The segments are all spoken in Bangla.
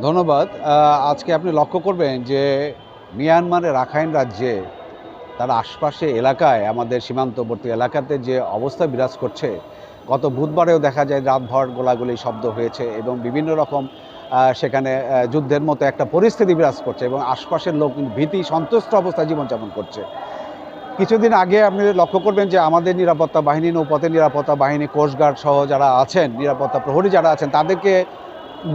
ধন্যবাদ। আজকে আপনি লক্ষ্য করবেন যে মিয়ানমারের রাখাইন রাজ্যে তার আশপাশে এলাকায় আমাদের সীমান্তবর্তী এলাকাতে যে অবস্থা বিরাজ করছে, গত বুধবারেও দেখা যায় রাতভর গোলাগুলি শব্দ হয়েছে এবং বিভিন্ন রকম সেখানে যুদ্ধের মতো একটা পরিস্থিতি বিরাজ করছে এবং আশপাশের লোক কিন্তু ভীতি সন্ত্রস্ত অবস্থায় জীবনযাপন করছে। কিছুদিন আগে আপনি লক্ষ্য করবেন যে আমাদের নিরাপত্তা বাহিনী, নৌপথের নিরাপত্তা বাহিনী, কোস্টগার্ড সহ যারা আছেন, নিরাপত্তা প্রহরী যারা আছেন তাদেরকে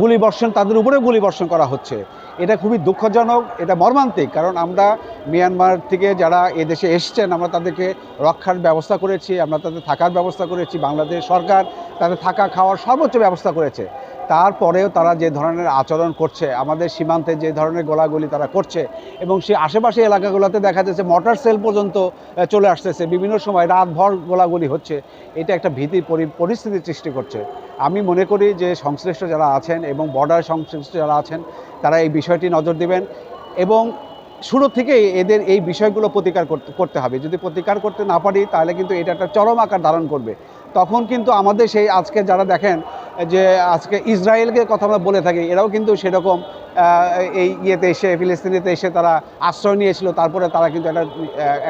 গুলিবর্ষণ, তাদের উপরে গুলিবর্ষণ করা হচ্ছে। এটা খুবই দুঃখজনক, এটা মর্মান্তিক। কারণ আমরা মিয়ানমার থেকে যারা এদেশে এসছেন আমরা তাদেরকে রক্ষার ব্যবস্থা করেছি, আমরা তাদের থাকার ব্যবস্থা করেছি, বাংলাদেশ সরকার তাদের থাকা খাওয়ার সর্বোচ্চ ব্যবস্থা করেছে। তারপরেও তারা যে ধরনের আচরণ করছে, আমাদের সীমান্তে যে ধরনের গোলাগুলি তারা করছে এবং সেই আশেপাশে এলাকাগুলোতে দেখা যাচ্ছে মর্টার সেল পর্যন্ত চলে আসতেছে, বিভিন্ন সময় রাতভর গোলাগুলি হচ্ছে। এটা একটা ভীতির পরিস্থিতির সৃষ্টি করছে। আমি মনে করি যে সংশ্লিষ্ট যারা আছেন এবং বর্ডার সংশ্লিষ্ট যারা আছেন তারা এই বিষয়টি নজর দিবেন এবং শুরু থেকেই এদের এই বিষয়গুলো প্রতিকার করতে হবে। যদি প্রতিকার করতে না পারি তাহলে কিন্তু এটা একটা চরম আকার ধারণ করবে। তখন কিন্তু আমাদের সেই আজকে যারা দেখেন যে আজকে ইসরায়েলকে কথা আমরা বলে থাকি, এরাও কিন্তু সেরকম এই ইয়েতে এসে ফিলিস্তিনিতে এসে তারা আশ্রয় নিয়েছিল, তারপরে তারা কিন্তু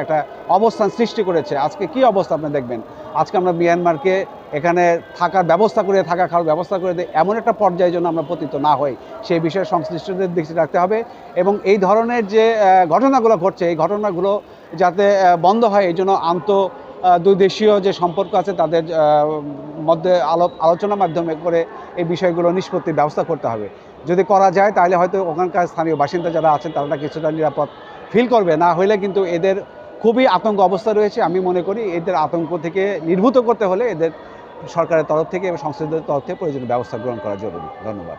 একটা অবস্থান সৃষ্টি করেছে। আজকে কি অবস্থা আপনি দেখবেন, আজকে আমরা মিয়ানমারকে এখানে থাকার ব্যবস্থা করে, থাকা খাওয়ার ব্যবস্থা করে দিই, এমন একটা পর্যায়ে যেন আমরা পতিত না হই সেই বিষয়ে সংশ্লিষ্টদের দৃষ্টি রাখতে হবে এবং এই ধরনের যে ঘটনাগুলো ঘটছে এই ঘটনাগুলো যাতে বন্ধ হয় এই জন্য দুই দেশীয় যে সম্পর্ক আছে তাদের মধ্যে আলোচনার মাধ্যমে করে এই বিষয়গুলো নিষ্পত্তির ব্যবস্থা করতে হবে। যদি করা যায় তাহলে হয়তো ওখানকার স্থানীয় বাসিন্দা যারা আছেন তারা কিছুটা নিরাপদ ফিল করবে, না হলে কিন্তু এদের খুবই আতঙ্ক অবস্থা রয়েছে। আমি মনে করি এদের আতঙ্ক থেকে নির্ভূত করতে হলে এদের সরকারের তরফ থেকে এবং সংসদের তরফ থেকে প্রয়োজনীয় ব্যবস্থা গ্রহণ করা জরুরি। ধন্যবাদ।